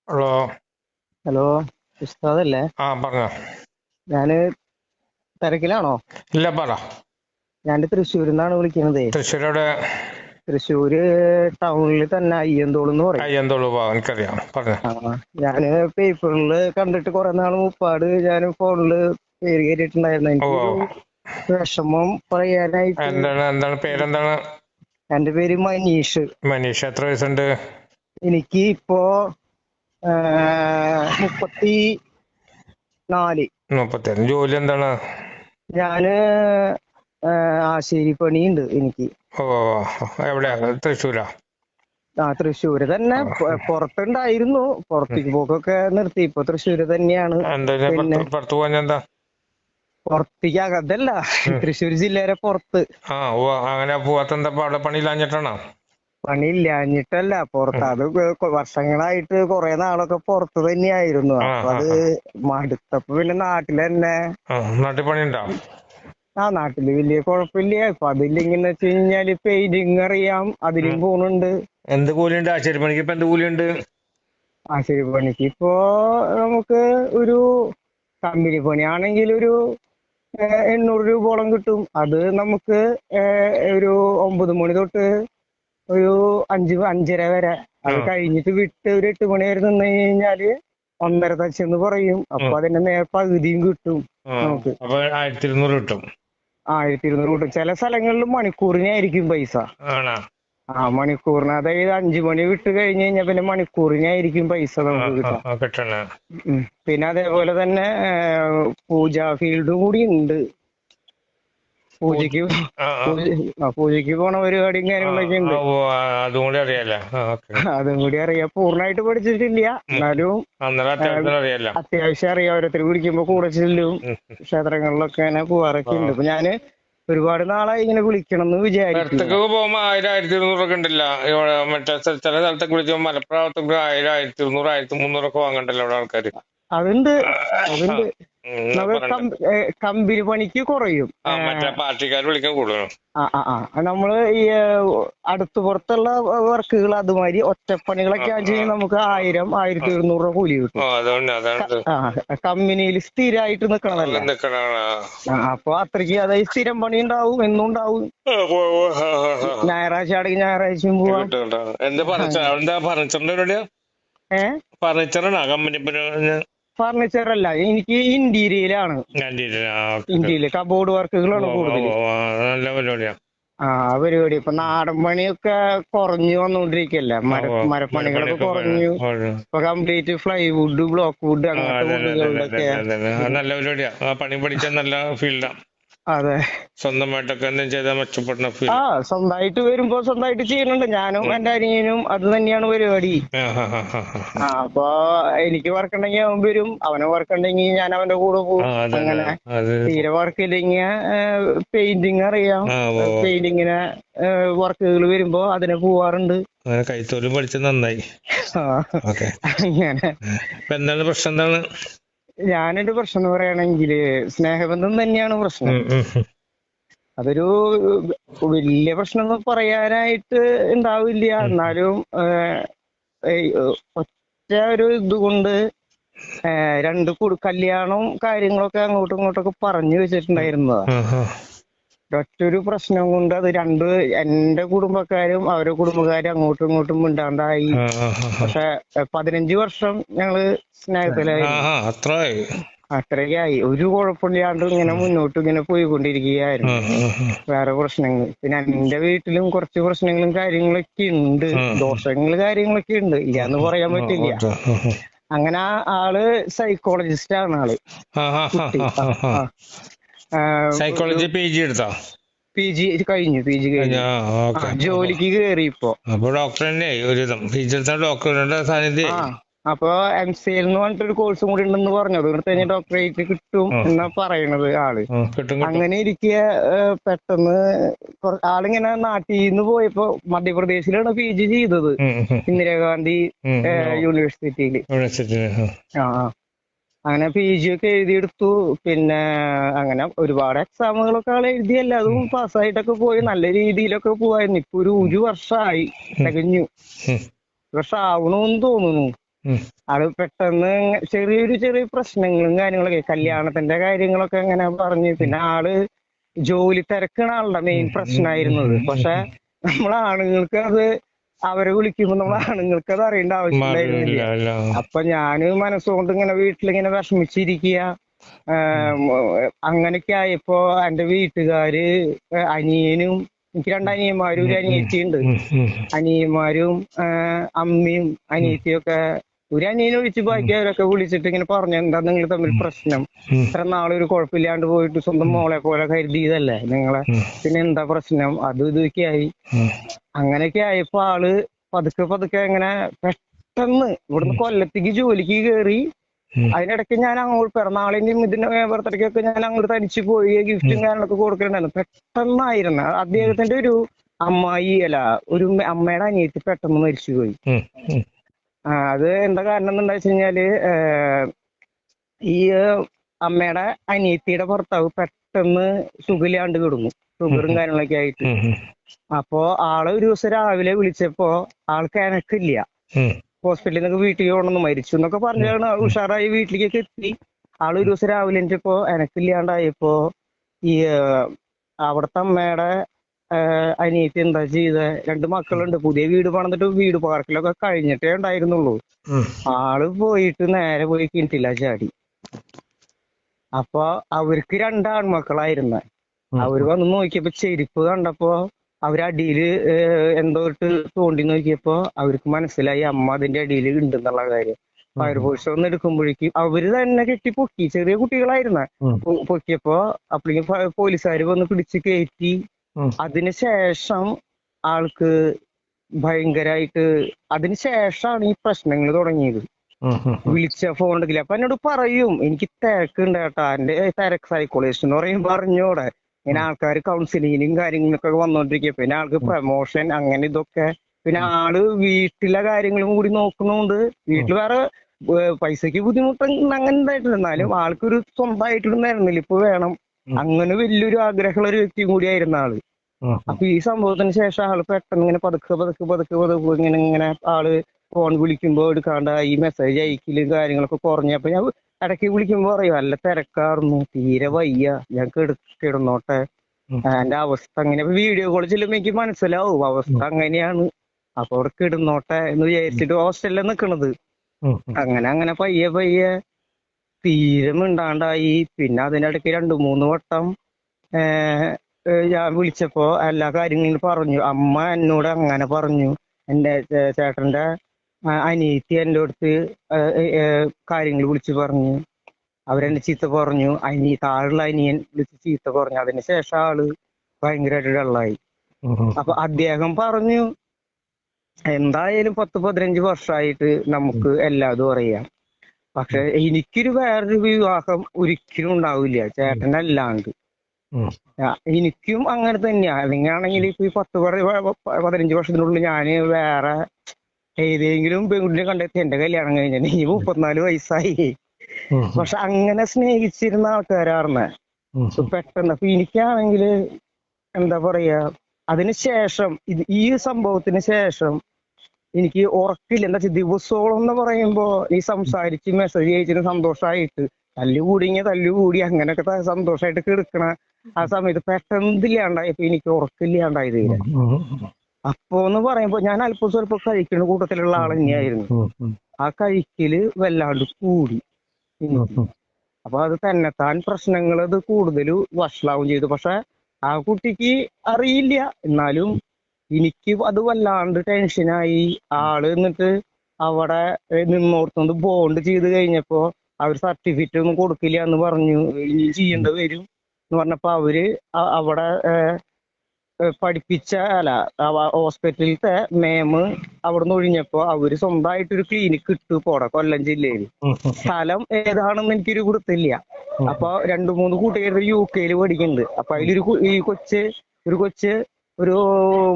Hello. Hello, ഉസ്താദല്ലേ? പറഞ്ഞോ. ഞാന് തിരക്കിലാണോ? ഇല്ല, പറ. ഞാൻ തൃശ്ശൂരിൽ നിന്നാണ് വിളിക്കുന്നത്. തൃശ്ശൂരോടെ? തൃശ്ശൂര് ടൗണിൽ തന്നെ അയ്യന്തോൾ എന്ന് പറയും. അയ്യന്തോള് എനിക്കറിയാം, പറഞ്ഞോ. ഞാന് പേപ്പറില് കണ്ടിട്ട് കുറെ നാള് മുപ്പാട് ഞാൻ ഫോണില് പേര് കേട്ടിട്ടുണ്ടായിരുന്നു. ഓ, എനിക്കൊരു വിഷമം പറയാനായിട്ട്. എന്താണ് പേരെന്താണ്? എന്റെ പേര് മനീഷ്. മനീഷ്. എത്ര വയസ്സുണ്ട്? എനിക്ക് ഇപ്പോ 34. 35. ജോലി എന്താണ്? ഞാന് ആശേരി പണിയുണ്ട് എനിക്ക്. ഓ, എവിടെയാ? തൃശ്ശൂരാ? തൃശ്ശൂര് തന്നെ. പുറത്തുണ്ടായിരുന്നു, പുറത്തേക്ക് പോക്കൊക്കെ നിർത്തി. ഇപ്പൊ തൃശ്ശൂര് തന്നെയാണ്. എന്താ പിന്നെ പുറത്ത് പോകാൻ എന്താ? പുറത്തേക്ക് അകത്തല്ല, തൃശ്ശൂർ ജില്ലയുടെ പുറത്ത്. ഓ, അങ്ങനെ പോവാത്ത എന്താ? അവിടെ പണിയില്ലാഞ്ഞിട്ടാണോ? പണിയില്ലാഞ്ഞിട്ടല്ല, പുറത്ത്. അത് വർഷങ്ങളായിട്ട് കുറെ നാളൊക്കെ പുറത്ത് തന്നെയായിരുന്നു. അപ്പൊ അത് മടുത്തപ്പോ പിന്നെ നാട്ടിൽ തന്നെ. നാട്ടിൽ പണിയുണ്ടോ? നാട്ടില് വലിയ കുഴപ്പമില്ല. ഇപ്പൊ അതില്ലെങ്കിന്ന് വെച്ച് കഴിഞ്ഞാല് പെയിന്റിങ് അറിയാം, അതിലും പോണുണ്ട്. എന്ത് കൂലിയുണ്ട് ആശാരി പണിക്ക്? ഇപ്പൊ എന്ത് കൂലിയുണ്ട്? ആശാരി പണിക്ക് ഇപ്പോ നമുക്ക് ഒരു കമ്പനി പണിയാണെങ്കിൽ ഒരു 800 രൂപയോളം കിട്ടും. അത് നമുക്ക് ഒരു 9 മണി തൊട്ട് ഒരു 5-5:30 വരെ. അത് കഴിഞ്ഞിട്ട് വിട്ട് ഒരു 8 മണി വരെ നിന്ന് കഴിഞ്ഞാല് 1.5 തച്ചെന്ന് പറയും. അപ്പൊ അതിന്റെ പകുതിയും കിട്ടും നമുക്ക്. അപ്പൊ 1200 കിട്ടും. 1200 കിട്ടും. ചില സ്ഥലങ്ങളിൽ മണിക്കൂറിനായിരിക്കും പൈസ. മണിക്കൂറിന്. അതായത് 5 മണി വിട്ട് കഴിഞ്ഞ് കഴിഞ്ഞാൽ പിന്നെ മണിക്കൂറിനായിരിക്കും പൈസ നമുക്ക് കിട്ടാം. പിന്നെ അതേപോലെ തന്നെ പൂജാ ഫീൽഡും കൂടി ഉണ്ട്. പൂജയ്ക്ക് പോണ പരിപാടിയും കാര്യങ്ങളൊക്കെ ഉണ്ട്. അതും കൂടി അറിയാലോ. അതും കൂടി അറിയാം. പൂർണ്ണമായിട്ട് പഠിച്ചിട്ടില്ല, എന്നാലും അത്യാവശ്യം അറിയാം. ഓരോരുത്തർ വിളിക്കുമ്പോ കൂടെ ചെല്ലും. ക്ഷേത്രങ്ങളിലൊക്കെ അങ്ങനെ പോവാറൊക്കെ ഉണ്ട്. അപ്പൊ ഞാന് ഒരുപാട് നാളായി ഇങ്ങനെ വിളിക്കണം എന്ന് വിചാരിക്കുന്നു. പോകുമ്പോ 1000, 1200 ഉണ്ടല്ല. ഇവിടെ മറ്റേ ചില സ്ഥലത്തൊക്കെ വിളിക്കുമ്പോ മലപ്പുറത്തൊക്കെ 1000, 1200, 1300 ഒക്കെ വാങ്ങണ്ടല്ലോ അവിടെ ആൾക്കാര്. അതുണ്ട്. കമ്പനി പണിക്ക് കുറയും. മറ്റേ പാർട്ടിക്കാർ വിളിക്കാൻ കൂടുതലും. നമ്മള് ഈ അടുത്ത് പുറത്തുള്ള വർക്കുകൾ അതുമാതിരി ഒറ്റപ്പണികളൊക്കെ ആണെന്ന് നമുക്ക് 1000, 1200 രൂപ കൂലി കിട്ടും. കമ്പനിയിൽ സ്ഥിരമായിട്ട് നിക്കണതല്ല. അപ്പൊ അത്രയ്ക്ക്, അതായത് സ്ഥിരം പണി ഉണ്ടാവും, എന്നും ഉണ്ടാവും. ഞായറാഴ്ച ആണെങ്കിൽ ഞായറാഴ്ചയും പോവാം. ഫർണിച്ചറാണോ കമ്പനി? ഫർണിച്ചർ അല്ല, എനിക്ക് ഇന്റീരിയലാണ്. ഇന്റീരിയൽ കബോർഡ് വർക്കുകളാണ് കൂടുതൽ. നല്ല പരിപാടിയാ. പരിപാടി ഇപ്പൊ നാടൻ പണിയൊക്കെ കുറഞ്ഞു വന്നുകൊണ്ടിരിക്കല്ലേ. മരപ്പണികളൊക്കെ കുറഞ്ഞു. ഇപ്പൊ കംപ്ലീറ്റ് ഫ്ലൈവുഡ്, ബ്ലോക്ക് വുഡ്, അങ്ങനത്തെ വുഡുകളുടെ നല്ല പരിപാടിയാ. പണി പഠിച്ചാൽ നല്ല ഫീൽഡാ. അതെ, സ്വന്തമായിട്ടൊക്കെ എന്തെങ്കിലും ചെയ്താൽ മെച്ചപ്പെടുന്ന ഫീൽഡ്. സ്വന്തമായിട്ട് വരുമ്പോ സ്വന്തമായിട്ട് ചെയ്യുന്നുണ്ട്. ഞാനും എന്റെ അനിയനും അത് തന്നെയാണ് പരിപാടി. അപ്പൊ എനിക്ക് വർക്ക് ഉണ്ടെങ്കിൽ അവൻ വരും, അവന് വർക്ക് ഉണ്ടെങ്കിൽ ഞാൻ അവന്റെ കൂടെ പോകും. അങ്ങനെ തീരെ വർക്ക് ഇല്ലെങ്കിൽ പെയിന്റിങ് അറിയാം. പെയിന്റിങ്ങിന് വർക്കുകൾ വരുമ്പോ അതിനെ പോവാറുണ്ട്. കൈത്തൊഴിൽ പഠിച്ചത് നന്നായി. അങ്ങനെ എന്താണ് പ്രശ്നം? എന്താണ് ഞാനെന്റെ പ്രശ്നം എന്ന് പറയുകയാണെങ്കില് സ്നേഹബന്ധം തന്നെയാണ് പ്രശ്നം. അതൊരു വലിയ പ്രശ്നം എന്ന് പറയാനായിട്ട് ഉണ്ടാവില്ല, എന്നാലും ഒറ്റ ഒരു ഇതുകൊണ്ട് രണ്ട് കല്യാണവും കാര്യങ്ങളൊക്കെ അങ്ങോട്ടും ഇങ്ങോട്ടൊക്കെ പറഞ്ഞു വെച്ചിട്ടുണ്ടായിരുന്നതാ. ഒറ്റൊരു പ്രശ്നം കൊണ്ട് അത് എന്റെ കുടുംബക്കാരും അവരുടെ കുടുംബക്കാരും അങ്ങോട്ടും ഇങ്ങോട്ടും മിണ്ടാണ്ടായി. പക്ഷെ 15 വർഷം ഞങ്ങള് സ്നേഹത്തിലായി. അത്രയ്ക്കായി. ഒരു കുഴപ്പമില്ലാണ്ട് ഇങ്ങനെ മുന്നോട്ട് ഇങ്ങനെ പോയിക്കൊണ്ടിരിക്കുകയായിരുന്നു. വേറെ പ്രശ്നങ്ങൾ പിന്നെ എന്റെ വീട്ടിലും കുറച്ച് പ്രശ്നങ്ങളും കാര്യങ്ങളൊക്കെ ഉണ്ട്. ദോഷങ്ങൾ കാര്യങ്ങളൊക്കെ ഉണ്ട്, ഇല്ലാന്ന് പറയാൻ പറ്റില്ല. അങ്ങനെ ആള് സൈക്കോളജിസ്റ്റ് ആണ്. ആള് സൈക്കോളജി PG എടുത്തോ? PG കഴിഞ്ഞു. ജോലിക്ക് കയറി ഇപ്പൊ. അപ്പൊ ഡോക്ടർ തന്നെ ഒരുവിധം PG എടുത്ത ഡോക്ടറുടെ സാന്നിധ്യം. അപ്പൊ MCL എന്ന് പറഞ്ഞിട്ടൊരു കോഴ്സും കൂടി ഉണ്ടെന്ന് പറഞ്ഞു. അത് കഴിഞ്ഞ ഡോക്ടറേറ്റ് കിട്ടും എന്നാ പറയണത് ആള്. അങ്ങനെ ഇരിക്കെ പെട്ടെന്ന് ആളിങ്ങനെ നാട്ടിൽ നിന്ന് പോയപ്പോ മധ്യപ്രദേശിലാണ് PG ചെയ്തത്, ഇന്ദിരാഗാന്ധി യൂണിവേഴ്സിറ്റിയില്. അങ്ങനെ PG ഒക്കെ എഴുതിയെടുത്തു. പിന്നെ അങ്ങനെ ഒരുപാട് എക്സാമുകളൊക്കെ ആൾ എഴുതിയല്ല, അതും പാസ്സായിട്ടൊക്കെ പോയി നല്ല രീതിയിലൊക്കെ പോവായിരുന്നു. ഇപ്പൊ ഒരു വർഷമായി തികഞ്ഞു. വർഷം ആവണമെന്ന് തോന്നുന്നു. ഉം. ആള് പെട്ടെന്ന് ചെറിയ പ്രശ്നങ്ങളും കാര്യങ്ങളൊക്കെ, കല്യാണത്തിന്റെ കാര്യങ്ങളൊക്കെ അങ്ങനെ പറഞ്ഞ്, പിന്നെ ആള് ജോലി തിരക്കാണ് ആളുടെ മെയിൻ പ്രശ്നമായിരുന്നത്. പക്ഷെ നമ്മൾ ആണുങ്ങൾക്ക് അത്, അവരെ വിളിക്കുമ്പോ നമ്മൾ ആണുങ്ങൾക്ക് അത് അറിയേണ്ട ആവശ്യമുണ്ടായിരുന്നില്ല. മാറിയില്ല. അപ്പൊ ഞാന് മനസ്സുകൊണ്ട് ഇങ്ങനെ വീട്ടിലിങ്ങനെ വിഷമിച്ചിരിക്കുക. അങ്ങനെയൊക്കെ ആയപ്പോ എന്റെ വീട്ടുകാര്, അനിയനും, എനിക്ക് രണ്ടനിയന്മാരും ഒരു അനിയത്തിയുണ്ട്. അനിയന്മാരും അമ്മയും അനിയത്തിയും ഒക്കെ, ഒരു അനിയനെ ഒഴിച്ച് ബാക്കി അവരൊക്കെ വിളിച്ചിട്ട് ഇങ്ങനെ പറഞ്ഞു, എന്താ നിങ്ങൾ തമ്മിൽ പ്രശ്നം, ഇത്ര നാളൊരു കുഴപ്പമില്ലാണ്ട് പോയിട്ട് സ്വന്തം മോളെ പോലെ കരുതിയതല്ലേ നിങ്ങളെ, പിന്നെ എന്താ പ്രശ്നം, അതും ഇതൊക്കെ ആയി. അങ്ങനെയൊക്കെ ആയപ്പോ ആള് പതുക്കെ ഇങ്ങനെ പെട്ടെന്ന് ഇവിടുന്ന് കൊല്ലത്തേക്ക് ജോലിക്ക് കയറി. അതിനിടയ്ക്ക് ഞാൻ അങ്ങോട്ട് പിറന്നാളിന്റെയും ഇതിന്റെ ബർത്ത്ഡേക്കൊക്കെ ഞാൻ അങ്ങോട്ട് തനിച്ച് പോയി ഗിഫ്റ്റും കാര്യങ്ങളൊക്കെ കൊടുക്കുന്നുണ്ടായിരുന്നു. പെട്ടെന്നായിരുന്നു അദ്ദേഹത്തിന്റെ ഒരു ഒരു അമ്മയുടെ അനിയത്തി പെട്ടെന്ന് മരിച്ചുപോയി. അത് എന്താ കാരണം എന്താ വെച്ച് കഴിഞ്ഞാല്, ഈ അമ്മയുടെ അനിയത്തിയുടെ ഭർത്താവ് പെട്ടെന്ന് സുഖമില്ലാണ്ട് കിടന്നു, ഷുഗറും കാര്യങ്ങളൊക്കെ ആയിട്ട്. അപ്പോ ആള് ഒരു ദിവസം രാവിലെ വിളിച്ചപ്പോ ആൾക്ക് എനക്കില്ല, ഹോസ്പിറ്റലിൽ നിന്നൊക്കെ വീട്ടിൽ കൊണ്ടൊന്ന് മരിച്ചു എന്നൊക്കെ പറഞ്ഞാണ് ഉഷാറായി വീട്ടിലേക്കൊക്കെ എത്തി. ആള് ഒരു ദിവസം രാവിലെ എനിക്കിപ്പോ എനക്കില്ലാണ്ടായപ്പോ ഈ അവിടുത്തെ അമ്മയുടെ അനിയത്തി എന്താ ചെയ്ത, 2 മക്കളുണ്ട്, പുതിയ വീട് പണിതിട്ട് വീട് പാർക്കലൊക്കെ കഴിഞ്ഞിട്ടേ ഉണ്ടായിരുന്നുള്ളൂ. ആള് പോയിട്ട് നേരെ പോയി കിണറ്റില്ല ചാടി. അപ്പൊ അവർക്ക് 2 ആൺമക്കളായിരുന്നു. അവര് വന്ന് നോക്കിയപ്പോ ചെരുപ്പ് കണ്ടപ്പോ അവരടിയില് എന്തോ ഇട്ട് തോണ്ടി നോക്കിയപ്പോ അവർക്ക് മനസ്സിലായി അമ്മ അതിന്റെ അടിയിൽ ഉണ്ടെന്നുള്ള കാര്യം. ഫയർഫോഴ്സ് ഒന്ന് എടുക്കുമ്പോഴേക്കും അവര് തന്നെ കെട്ടി പൊക്കി, ചെറിയ കുട്ടികളായിരുന്ന പൊക്കിയപ്പോ അപ്പോഴേക്കും പോലീസുകാർ വന്ന് പിടിച്ച് കയറ്റി. അതിനുശേഷം ആൾക്ക് ഭയങ്കരമായിട്ട്, അതിനുശേഷമാണ് ഈ പ്രശ്നങ്ങൾ തുടങ്ങിയത്. വിളിച്ച ഫോൺ എടുക്കില്ല. അപ്പൊ എന്നോട് പറയും, എനിക്ക് തിരക്കുണ്ട് കേട്ടാ, എന്റെ തിരക്ക് സൈക്കോളജിസ്റ്റ് എന്ന് പറയും പറഞ്ഞോടെ, ഇങ്ങനെ ആൾക്കാർ കൗൺസിലിങ്ങിനും കാര്യങ്ങളൊക്കെ വന്നോണ്ടിരിക്കുക, പിന്നെ ആൾക്ക് പ്രമോഷൻ അങ്ങനെ ഇതൊക്കെ, പിന്നെ ആള് വീട്ടിലെ കാര്യങ്ങളും കൂടി നോക്കുന്നോണ്ട്, വീട്ടിൽ വേറെ പൈസക്ക് ബുദ്ധിമുട്ടുണ്ട് അങ്ങനെ ഉണ്ടായിട്ടില്ല, എന്നാലും ആൾക്കൊരു സ്വന്തമായിട്ടൊരു നിലനിൽപ്പ് വേണം, അങ്ങനെ വലിയൊരു ആഗ്രഹമുള്ള ഒരു വ്യക്തിയും കൂടിയായിരുന്ന ആള്. അപ്പൊ ഈ സംഭവത്തിന് ശേഷം ആള് പെട്ടെന്ന് ഇങ്ങനെ പതുക്കെ ഇങ്ങനെ ആള് ഫോൺ വിളിക്കുമ്പോ എടുക്കാണ്ടായി, മെസ്സേജ് അയക്കലും കാര്യങ്ങളൊക്കെ കുറഞ്ഞപ്പോ ഞാൻ ഇടയ്ക്ക് വിളിക്കുമ്പോ പറയും, നല്ല തിരക്കാർന്നു, തീരെ വയ്യ, ഞാൻ കിടന്നോട്ടെ, എന്റെ അവസ്ഥ അങ്ങനെ. വീഡിയോ കോൾ ചെല്ലുമ്പോ എനിക്ക് മനസ്സിലാവും അവസ്ഥ അങ്ങനെയാണ്, അപ്പൊ അവിടെ കിടന്നോട്ടെ എന്ന് വിചാരിച്ചിട്ട് ഹോസ്റ്റലിൽ നിക്കണത്. അങ്ങനെ പയ്യെ തീരെ മിണ്ടാണ്ടായി. പിന്നെ അതിനിടയ്ക്ക് 2-3 വട്ടം ഞാൻ വിളിച്ചപ്പോ എല്ലാ കാര്യങ്ങളും പറഞ്ഞു. അമ്മ എന്നോട് അങ്ങനെ പറഞ്ഞു, എന്റെ ചേട്ടന്റെ അനിയത്തി എന്റെ അടുത്ത് കാര്യങ്ങൾ വിളിച്ചു പറഞ്ഞു, അവരെന്നെ ചീത്ത പറഞ്ഞു, താഴെയുള്ള അനിയൻ വിളിച്ച് ചീത്ത പറഞ്ഞു. അതിനുശേഷം ആള് ഭയങ്കരമായിട്ട് ഡള്ളായി. അപ്പൊ അദ്ദേഹം പറഞ്ഞു, എന്തായാലും 10-15 വർഷമായിട്ട് നമുക്ക് എല്ലാതും അറിയാം, പക്ഷെ എനിക്കൊരു വേറൊരു വിവാഹം ഒരിക്കലും ഉണ്ടാവില്ല ചേട്ടനല്ലാണ്ട്. എനിക്കും അങ്ങനെ തന്നെയാ. അല്ലെങ്കിൽ ആണെങ്കിൽ ഇപ്പൊ ഈ 10-15 വർഷത്തിനുള്ളിൽ ഞാന് വേറെ ഏതെങ്കിലും പെൺകുട്ടിനെ കണ്ടെത്തി എന്റെ കല്യാണം കഴിഞ്ഞാൽ ഈ 34 വയസ്സായി. പക്ഷെ അങ്ങനെ സ്നേഹിച്ചിരുന്ന ആൾക്കാരാർന്നെ പെട്ടെന്ന്. അപ്പൊ എനിക്കാണെങ്കില് എന്താ പറയാ, അതിനുശേഷം ഈ സംഭവത്തിന് ശേഷം എനിക്ക് ഉറക്കില്ല. എന്താ വെച്ചാൽ ദിവസോളം എന്ന് പറയുമ്പോ ഈ സംസാരിച്ച് മെസ്സേജ് അയച്ചിട്ട് സന്തോഷമായിട്ട് തല്ലുകൂടി അങ്ങനെയൊക്കെ സന്തോഷമായിട്ട് കിടക്കണ ആ സമയത്ത് പെട്ടെന്ന് ഇതില്ലാണ്ടായപ്പോ എനിക്ക് ഉറക്കില്ലാണ്ടായി തീരെ. അപ്പോന്ന് പറയുമ്പോ ഞാൻ അല്പം സ്വല്പം കഴിക്കുന്ന കൂട്ടത്തിലുള്ള ആൾ തന്നെയായിരുന്നു. ആ കഴിക്കല് വല്ലാണ്ട് കൂടി. അപ്പൊ അത് തന്നെത്താൻ പ്രശ്നങ്ങൾ അത് കൂടുതൽ വഷളാവും ചെയ്തു. പക്ഷെ ആ കുട്ടിക്ക് അറിയില്ല, എന്നാലും എനിക്ക് അത് വല്ലാണ്ട് ടെൻഷനായി. ആള് എന്നിട്ട് അവിടെ നിന്നോർത്തോണ്ട് ബോണ്ട് ചെയ്ത് കഴിഞ്ഞപ്പോ അവർ സർട്ടിഫിക്കറ്റ് ഒന്നും കൊടുക്കില്ല എന്ന് പറഞ്ഞു, ഇനി ചെയ്യേണ്ടി വരും എന്ന് പറഞ്ഞപ്പോ അവര് അവിടെ ഹോസ്പിറ്റലിലത്തെ മേമ് അവിടുന്ന് ഒഴിഞ്ഞപ്പോ അവര് സ്വന്തമായിട്ടൊരു ക്ലിനിക്ക് ഇട്ടു പോടെ കൊല്ലം ജില്ലയിൽ. സ്ഥലം ഏതാണെന്ന് എനിക്കൊരു കൊടുത്തില്ല. അപ്പൊ 2-3 കൂട്ടുകാർ UK പഠിക്കുന്നുണ്ട്. അപ്പൊ അതിലൊരു ഒരു കൊച്ച് ഒരു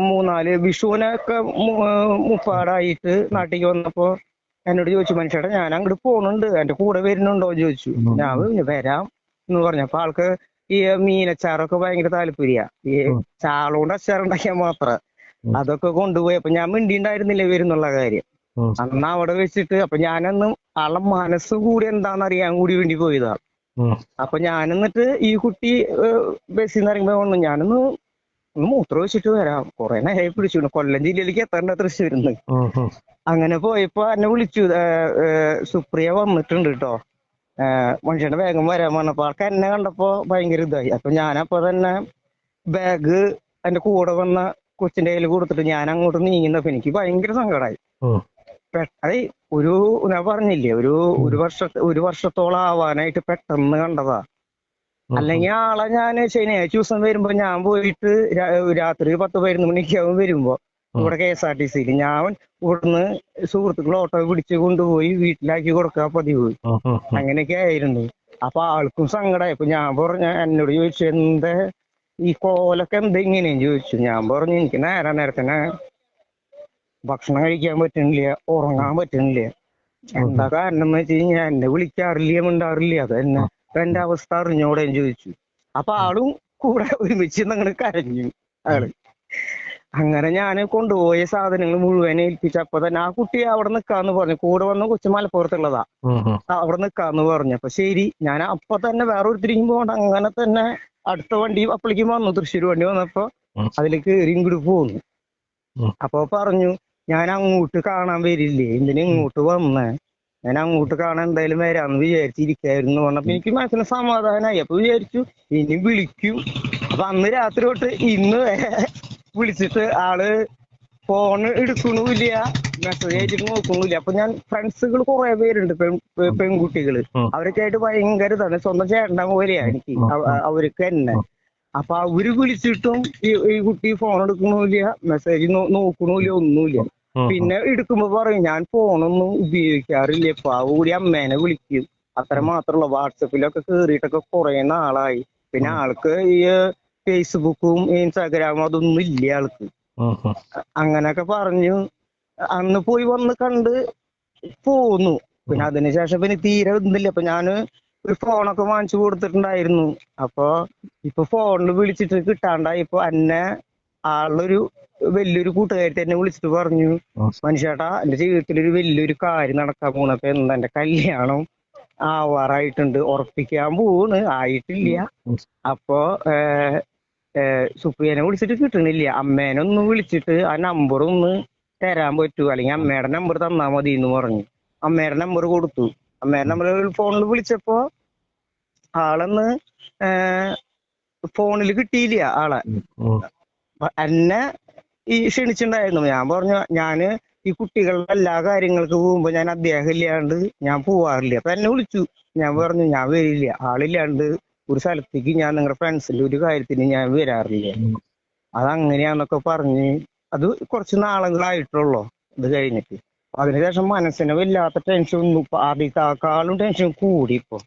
3-4 വിഷുവിനൊക്കെ മുപ്പാടായിട്ട് നാട്ടിലേക്ക് വന്നപ്പോ എന്നോട് ചോദിച്ചു, മനുഷ്യടാ ഞാൻ അങ്ങോട്ട് പോണുണ്ട്, എന്റെ കൂടെ വരുന്നുണ്ടോ ചോദിച്ചു. ഞാൻ വരാം എന്ന് പറഞ്ഞു. അപ്പൊ ആൾക്ക് ഈ മീനച്ചാറൊക്കെ ഭയങ്കര താല്പര്യ, ഈ ചാളോണ്ട് അച്ചാറുണ്ടാക്കിയാൽ മാത്രം. അതൊക്കെ കൊണ്ടുപോയി. അപ്പൊ ഞാൻ മിണ്ടിണ്ടായിരുന്നില്ല വരുന്നുള്ള കാര്യം. അന്ന് അവിടെ വെച്ചിട്ട് അപ്പൊ ഞാനന്ന് ആളെ മനസ്സ് കൂടി എന്താണെന്ന് അറിയാൻ കൂടി വേണ്ടി പോയതാ. അപ്പൊ ഞാൻ എന്നിട്ട് ഈ കുട്ടി ബസ്സിൽ നിന്ന് ഇറങ്ങുമ്പോ വന്നു, ഒന്ന് മൂത്രം വെച്ചിട്ട് വരാം, കുറെ നേരമായി പിടിച്ചു, കൊല്ലം ജില്ലയിലേക്ക് എത്താണ്ട തൃശ്ശൂരിന്ന്. അങ്ങനെ പോയപ്പോ എന്നെ വിളിച്ചു, സുപ്രിയ വന്നിട്ടുണ്ട് കേട്ടോ, മനുഷ്യന്റെ വേഗം വരാൻ പറഞ്ഞപ്പോ ആൾക്ക് എന്നെ കണ്ടപ്പോ ഭയങ്കര ഇതായി. അപ്പൊ ഞാനപ്പോ തന്നെ ബാഗ് എന്റെ കൂടെ വന്ന കൊച്ചിന്റെ കയ്യിൽ കൊടുത്തിട്ട് ഞാൻ അങ്ങോട്ട് നീങ്ങുന്നപ്പോ എനിക്ക് ഭയങ്കര സങ്കടമായി. അത് ഞാൻ പറഞ്ഞില്ലേ, ഒരു വർഷത്തോളം ആവാനായിട്ട് പെട്ടെന്ന് കണ്ടതാ. അല്ലെങ്കിൽ ആളെ ഞാൻ ശനിയാഴ്ച ദിവസം വരുമ്പോ ഞാൻ പോയിട്ട് രാത്രി 10-11 മണിക്കാവും വരുമ്പോ ഇവിടെ KSRTC ഞാൻ ഇവിടുന്ന് സുഹൃത്തുക്കൾ ഓട്ടോ പിടിച്ച് കൊണ്ടുപോയി വീട്ടിലാക്കി കൊടുക്കുക പതിവ്. അങ്ങനെയൊക്കെ ആയിരുന്നു. അപ്പൊ ആൾക്കും സങ്കടമായി. അപ്പൊ ഞാൻ എന്നോട് ചോദിച്ചു, എന്താ ഈ കോലൊക്കെ എന്താ ഇങ്ങനെയും ചോദിച്ചു. ഞാൻ പറഞ്ഞു, എനിക്ക് നേരത്തിന് ഭക്ഷണം കഴിക്കാൻ പറ്റണില്ല, ഉറങ്ങാൻ പറ്റണില്ല. എന്താ കാരണം എന്ന് വെച്ച് കഴിഞ്ഞാൽ എന്നെ വിളിക്കാറില്ല, മിണ്ടാറില്ല. അത് തന്നെ എന്റെ അവസ്ഥ അറിഞ്ഞോടെ ചോദിച്ചു. അപ്പൊ ആളും കൂടെ ഒരുമിച്ച് ഞങ്ങള് കരഞ്ഞു ആള്. അങ്ങനെ ഞാൻ കൊണ്ടുപോയ സാധനങ്ങൾ മുഴുവൻ ഏൽപ്പിച്ചപ്പോ തന്നെ ആ കുട്ടി അവിടെ നിൽക്കാന്ന് പറഞ്ഞു. കൂടെ വന്ന കൊച്ചു മലപ്പുറത്തുള്ളതാ, അവിടെ നിൽക്കാന്ന് പറഞ്ഞു. അപ്പൊ ശരി, ഞാൻ അപ്പൊ തന്നെ വേറെ ഒരുത്തിരിക്കും പോകണ്ട, അങ്ങനെ തന്നെ അടുത്ത വണ്ടി അപ്പോഴേക്കും വന്നു. തൃശ്ശൂർ വണ്ടി വന്നപ്പോ അതിലേക്ക് കയറി ഇങ്ങോട്ട് പോന്നു. അപ്പൊ പറഞ്ഞു, ഞാൻ അങ്ങോട്ട് കാണാൻ വരില്ലേ, എന്തിനാ ഇങ്ങോട്ട് വന്നേ, ഞാൻ അങ്ങോട്ട് കാണാൻ എന്തായാലും വരാന്ന് വിചാരിച്ചിരിക്കായിരുന്നു പറഞ്ഞപ്പോ എനിക്ക് മനസ്സിന് സമാധാനമായി. അപ്പൊ വിചാരിച്ചു ഇനി വിളിക്കും. അപ്പൊ അന്ന് രാത്രി തൊട്ട് ഇന്ന് വരെ വിളിച്ചിട്ട് ആള് ഫോൺ എടുക്കണില്ല, മെസ്സേജ് അയച്ചിട്ട് നോക്കണില്ല. അപ്പൊ ഞാൻ ഫ്രണ്ട്സുകൾ കുറെ പേരുണ്ട്, പെൺകുട്ടികള്, അവരൊക്കെ ആയിട്ട് ഭയങ്കര ഇതാണ്, സ്വന്തം ചേട്ടന്റെ പോലെയാ എനിക്ക് അവർക്ക് തന്നെ. അപ്പൊ അവര് വിളിച്ചിട്ടും ഈ കുട്ടി ഫോൺ എടുക്കണില്ല, മെസ്സേജ് നോക്കണില്ല, ഒന്നുമില്ല. പിന്നെ എടുക്കുമ്പോ പറയും, ഞാൻ ഫോണൊന്നും ഉപയോഗിക്കാറില്ല, ഇപ്പൊ ആ കൂടി അമ്മേനെ വിളിക്കും, അത്ര മാത്രമല്ല. വാട്സപ്പിലൊക്കെ കേറിയിട്ടൊക്കെ കുറെ നാളായി. പിന്നെ ആൾക്ക് ഈ ഫേസ്ബുക്കും ഇൻസ്റ്റാഗ്രാമും അതൊന്നും ഇല്ല ആൾക്ക്. അങ്ങനെയൊക്കെ പറഞ്ഞു. അന്ന് പോയി വന്ന് കണ്ട് പോന്നു. പിന്നെ അതിനുശേഷം പിന്നെ തീരെ ഒന്നില്ല. അപ്പൊ ഞാന് ഒരു ഫോണൊക്കെ വാങ്ങിച്ചു കൊടുത്തിട്ടുണ്ടായിരുന്നു. അപ്പൊ ഇപ്പൊ ഫോണിൽ വിളിച്ചിട്ട് കിട്ടാണ്ടായി. ഇപ്പൊ എന്നെ ആളൊരു വലിയൊരു കൂട്ടുകാരി എന്നെ വിളിച്ചിട്ട് പറഞ്ഞു, മനുഷ്യേട്ടാ എന്റെ ജീവിതത്തിൽ വലിയൊരു കാര്യം നടക്കാൻ പോണ, അപ്പൊ എന്താ എന്റെ കല്യാണം ആവാറായിട്ടുണ്ട്, ഉറപ്പിക്കാൻ പോണ്, ആയിട്ടില്ല. അപ്പൊ സുപ്രിയനെ വിളിച്ചിട്ട് കിട്ടണില്ല. അമ്മേനെ ഒന്ന് വിളിച്ചിട്ട് ആ നമ്പർ ഒന്ന് തരാൻ പറ്റൂ, അല്ലെങ്കിൽ അമ്മയുടെ നമ്പർ തന്നാ മതി എന്ന് പറഞ്ഞു. അമ്മയുടെ നമ്പർ കൊടുത്തു. അമ്മയുടെ നമ്പർ ഫോണിൽ വിളിച്ചപ്പോ ആളെന്ന് ഫോണിൽ കിട്ടിയില്ല ആളെ. എന്നെ ഈ ക്ഷണിച്ചിട്ടുണ്ടായിരുന്നു. ഞാൻ പറഞ്ഞു, ഞാന് ഈ കുട്ടികളുടെ എല്ലാ കാര്യങ്ങൾക്ക് പോകുമ്പോ ഞാൻ അദ്ദേഹം ഇല്ലാണ്ട് ഞാൻ പോവാറില്ല. അപ്പൊ എന്നെ വിളിച്ചു. ഞാൻ പറഞ്ഞു, ഞാൻ വരില്ല, ആളില്ലാണ്ട് ഒരു സ്ഥലത്തേക്ക് ഞാൻ നിങ്ങളുടെ ഫ്രണ്ട്സിന്റെ ഒരു കാര്യത്തിന് ഞാൻ വരാറില്ല, അതങ്ങനെയാന്നൊക്കെ പറഞ്ഞ്. അത് കുറച്ച് നാളുകളായിട്ടുള്ളൂ ഇത് കഴിഞ്ഞിട്ട്. അതിനുശേഷം മനസ്സിന് വല്ലാത്ത ടെൻഷൻ ഒന്നും, ആദ്യത്തെക്കാളും ടെൻഷൻ കൂടി. ഇപ്പൊ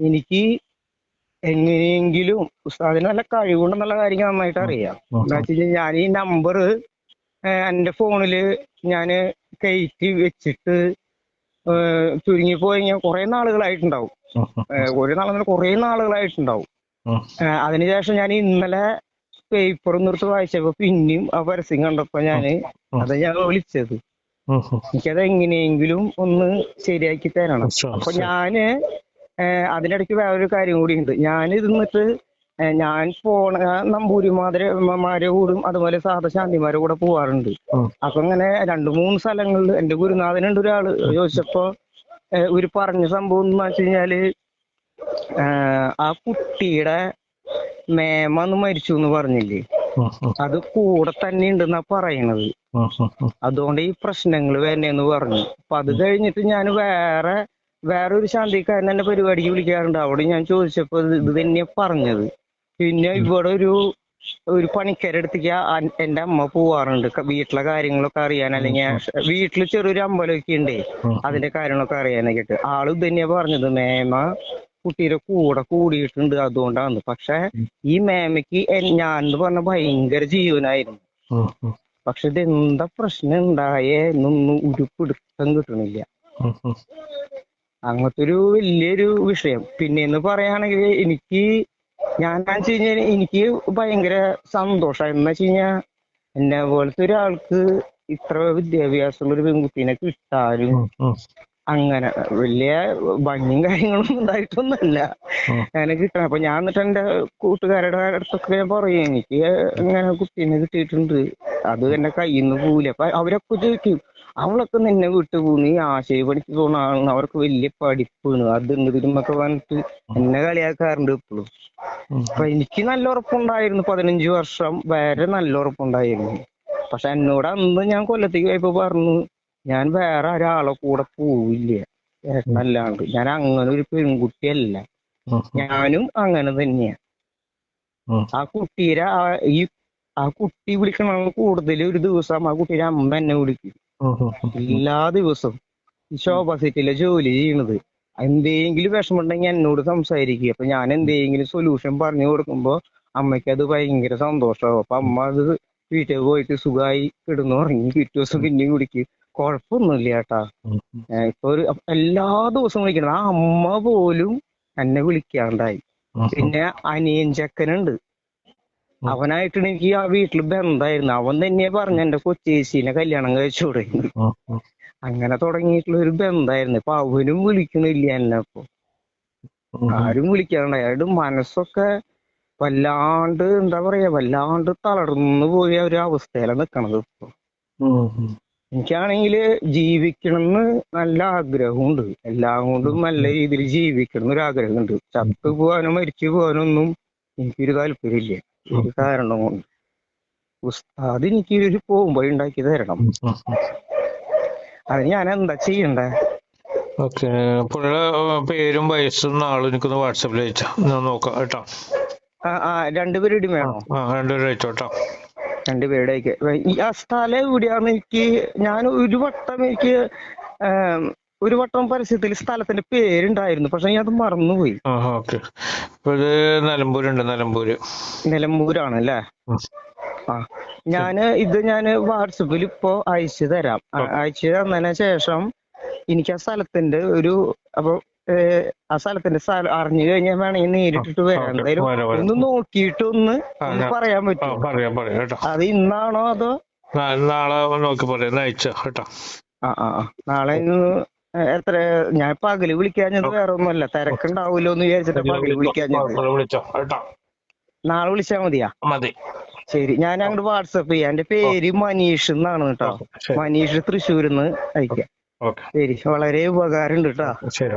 എനിക്ക് എങ്ങനെയെങ്കിലും ഉസ്താദിന് നല്ല കഴിവുണ്ടെന്നുള്ള കാര്യം നന്നായിട്ട് അറിയാം. എന്താ വെച്ച് കഴിഞ്ഞാൽ ഞാൻ ഈ നമ്പർ എന്റെ ഫോണില് ഞാന് കയറ്റി വെച്ചിട്ട് ചുരുങ്ങിപ്പോയി കുറെ നാളുകളായിട്ടുണ്ടാവും. കുറെ നാളുകളായിട്ടുണ്ടാവും. അതിനുശേഷം ഞാൻ ഇന്നലെ പേപ്പർ നിർത്തി വായിച്ചപ്പോ പിന്നെയും ആ പരസ്യം കണ്ടപ്പോ ഞാൻ വിളിച്ചത്. എനിക്കത് എങ്ങനെയെങ്കിലും ഒന്ന് ശരിയാക്കി തരണം. അപ്പൊ ഞാന് അതിനിടയ്ക്ക് വേറൊരു കാര്യം കൂടി ഉണ്ട്. ഞാൻ ഇരുന്നിട്ട് ഞാൻ നമ്പൂരിമാരെ കൂടും, അതുപോലെ സാധാ ശാന്തിമാരെ കൂടെ പോവാറുണ്ട്. അപ്പൊ ഇങ്ങനെ 2-3 സ്ഥലങ്ങളിൽ എന്റെ ഗുരുനാഥനുണ്ട് ഒരാള്. ചോദിച്ചപ്പോ ഒരു പറഞ്ഞ സംഭവം എന്ന് വെച്ച് കഴിഞ്ഞാല്, ആ കുട്ടിയുടെ മേമ ഒന്ന് മരിച്ചു എന്ന് പറഞ്ഞില്ലേ, അത് കൂടെ തന്നെ ഉണ്ടെന്നാ പറയണത്. അതുകൊണ്ട് ഈ പ്രശ്നങ്ങൾ വരുന്നേന്ന് പറഞ്ഞു. അപ്പൊ അത് കഴിഞ്ഞിട്ട് ഞാൻ വേറൊരു ശാന്തിക്കാരൻ എന്നെ പരിപാടിക്ക് വിളിക്കാറുണ്ട്. അവിടെ ഞാൻ ചോദിച്ചപ്പോ ഇത് തന്നെയാ പറഞ്ഞത്. പിന്നെ ഇവിടെ ഒരു പണിക്കാരടുത്തേക്ക് എന്റെ അമ്മ പോവാറുണ്ട് വീട്ടിലെ കാര്യങ്ങളൊക്കെ അറിയാൻ, അല്ലെങ്കിൽ വീട്ടിൽ ചെറിയൊരു അമ്പലമൊക്കെ ഉണ്ടേ, അതിന്റെ കാര്യങ്ങളൊക്കെ അറിയാനൊക്കെ. ആള് ഇത് തന്നെയാ പറഞ്ഞത്, മേമ കുട്ടിയുടെ കൂടെ കൂടിയിട്ടുണ്ട്, അതുകൊണ്ടാണ്. പക്ഷെ ഈ മേമയ്ക്ക് ഞാൻ പറഞ്ഞ ഭയങ്കര ജീവനായിരുന്നു. പക്ഷെ ഇത് എന്താ പ്രശ്നം ഉണ്ടായേ എന്നൊന്നും ഒരു പിടുത്തം കിട്ടണില്ല. അങ്ങനത്തെ ഒരു വലിയൊരു വിഷയം. പിന്നെന്ന് പറയുകയാണെങ്കിൽ ഞാൻ വെച്ച് കഴിഞ്ഞാൽ എനിക്ക് ഭയങ്കര സന്തോഷം. എന്ന് വെച്ച് കഴിഞ്ഞാൽ എന്നെ പോലത്തെ ഒരാൾക്ക് ഇത്ര വിദ്യാഭ്യാസമുള്ള ഒരു പെൺകുട്ടീനെ കിട്ടാനും അങ്ങനെ വലിയ ഭംഗിയും കാര്യങ്ങളൊന്നും ഉണ്ടായിട്ടൊന്നുമല്ല അങ്ങനെ കിട്ടണം. അപ്പൊ ഞാൻ എന്നിട്ട് എന്റെ കൂട്ടുകാരുടെ അടുത്തൊക്കെ ഞാൻ പറയും എനിക്ക് ഇങ്ങനെ കുട്ടീനെ കിട്ടിയിട്ടുണ്ട്, അത് എന്റെ കയ്യിൽ നിന്ന് പോവില്ല. അപ്പൊ അവരൊക്കെ ചോദിക്കും അവളൊക്കെ നിന്നെ വിട്ടു പോകും, നീ ആശയ പണിക്ക് പോകുന്ന ആളാണ്, അവർക്ക് വലിയ പഠിപ്പാണ് അതുണ്ട് ഇതിന്നൊക്കെ പറഞ്ഞിട്ട് എന്നെ കളിയാക്കാറുണ്ട് ഇപ്പോഴും. അപ്പൊ എനിക്ക് നല്ല ഉറപ്പുണ്ടായിരുന്നു, 15 വർഷം വരെ നല്ല ഉറപ്പുണ്ടായിരുന്നു. പക്ഷെ എന്നോട് അന്ന് ഞാൻ കൊല്ലത്തേക്ക് പോയപ്പോ പറഞ്ഞു ഞാൻ വേറെ ഒരാളെ കൂടെ പോവില്ല ഏട്ടനല്ലാണ്ട്, ഞാൻ അങ്ങനെ ഒരു പെൺകുട്ടിയല്ല, ഞാനും അങ്ങനെ തന്നെയാ. ആ കുട്ടീരെ ആ കുട്ടി വിളിക്കണ കൂടുതൽ ഒരു ദിവസം ആ കുട്ടിയുടെ അമ്മ എന്നെ വിളിക്കും എല്ലാ ദിവസവും. ഈ ശോഭ സെറ്റിലെ ജോലി ചെയ്യണത്, എന്തെങ്കിലും വിഷമമുണ്ടെങ്കിൽ എന്നോട് സംസാരിക്കുക. അപ്പൊ ഞാൻ എന്തെങ്കിലും സൊല്യൂഷൻ പറഞ്ഞു കൊടുക്കുമ്പോ അമ്മയ്ക്ക് അത് ഭയങ്കര സന്തോഷമാവും. അപ്പൊ അമ്മ അത് വീട്ടിൽ പോയിട്ട് സുഖമായി കിടന്നു ഉറങ്ങി, പിറ്റേ ദിവസം പിന്നെയും വിളിക്കും. കുഴപ്പമൊന്നുമില്ല ചേട്ടാ. ഇപ്പൊ എല്ലാ ദിവസവും വിളിക്കണം. ആ അമ്മ പോലും എന്നെ വിളിക്കാണ്ടായി. പിന്നെ അനിയൻ ചെക്കനുണ്ട്, അവനായിട്ട് എനിക്ക് ആ വീട്ടിൽ ബന്ധമായിരുന്നു. അവൻ തന്നെയാ പറഞ്ഞ എന്റെ കൊച്ചേച്ചിനെ കല്യാണം കഴിച്ചോടെ. അങ്ങനെ തുടങ്ങിയിട്ടുള്ള ഒരു ബന്ധമായിരുന്നു. ഇപ്പൊ അവനും വിളിക്കണില്ല എന്നെ. ഇപ്പൊ ആരും വിളിക്കാണ്ടായി. അയാളുടെ മനസ്സൊക്കെ വല്ലാണ്ട് എന്താ പറയാ, വല്ലാണ്ട് തളർന്നു പോയ ഒരു അവസ്ഥയിലാണ് നിക്കണത് ഇപ്പൊ. എനിക്കാണെങ്കില് ജീവിക്കണമെന്ന് നല്ല ആഗ്രഹമുണ്ട്, എല്ലാം കൊണ്ടും നല്ല രീതിയിൽ ജീവിക്കണം എന്നൊരു ആഗ്രഹമുണ്ട്. ചത്തു പോകാനോ മരിച്ചു പോകാനോ ഒന്നും എനിക്കൊരു താല്പര്യമില്ല. ഒരു കാരണം കൊണ്ട് ഉസ്താദ് എനിക്ക് ഒരു പോകുമ്പോൾ ഉണ്ടാക്കി തരണം. അത് ഞാൻ എന്താ ചെയ്യണ്ടേ? ഓക്കെ, പുള്ളിയുടെ പേരും വയസ്സും നാളും എനിക്കൊന്ന് വാട്സാപ്പിൽ അയച്ചാ ഞാൻ നോക്കാം കേട്ടോ. രണ്ടുപേരുടെയും വേണോ? രണ്ടുപേരും അയച്ചോട്ടോ. രണ്ടുപേരുടെ ആ സ്ഥലം എവിടെയാന്ന് ഞാൻ ഒരു വട്ടം പരസ്യത്തിൽ സ്ഥലത്തിന്റെ പേരുണ്ടായിരുന്നു, പക്ഷെ ഞാൻ അത് മറന്നുപോയി. ഓക്കെ, ഇത് നിലമ്പൂരാണല്ലേ? ഞാൻ വാട്സപ്പിൽ ഇപ്പോ അയച്ചു തരാം. അയച്ചു തന്നതിന് ശേഷം എനിക്ക് ആ സ്ഥലത്തിന്റെ അറിഞ്ഞു കഴിഞ്ഞാൽ വേണമെങ്കിൽ നേരിട്ടിട്ട് വരാം. എന്തായാലും ഒന്ന് നോക്കിയിട്ട് ഒന്ന് പറയാൻ പറ്റുമോ? അത് ഇന്നാണോ അതോ നാളെ നോക്കി പറയാം, അയച്ചോ കേട്ടോ. നാളെ എത്ര? ഞാൻ പകല് വിളിക്കാഞ്ഞത് വേറെ ഒന്നുമല്ല, തിരക്കുണ്ടാവൂലോ എന്ന് വിചാരിച്ചിട്ട് പകല് വിളിക്കാഞ്ഞത്. നാളെ വിളിച്ചാ മതിയാ? മതി. ശരി, ഞാൻ അങ്ങോട്ട് വാട്സപ്പ് ചെയ്യാം. എന്റെ പേര് മനീഷ് എന്നാണ് കേട്ടോ. മനീഷ് തൃശ്ശൂരിന്ന് അയക്കാം. ശരി, വളരെ ഉപകാരം ഉണ്ട് കേട്ടോ. ശരി.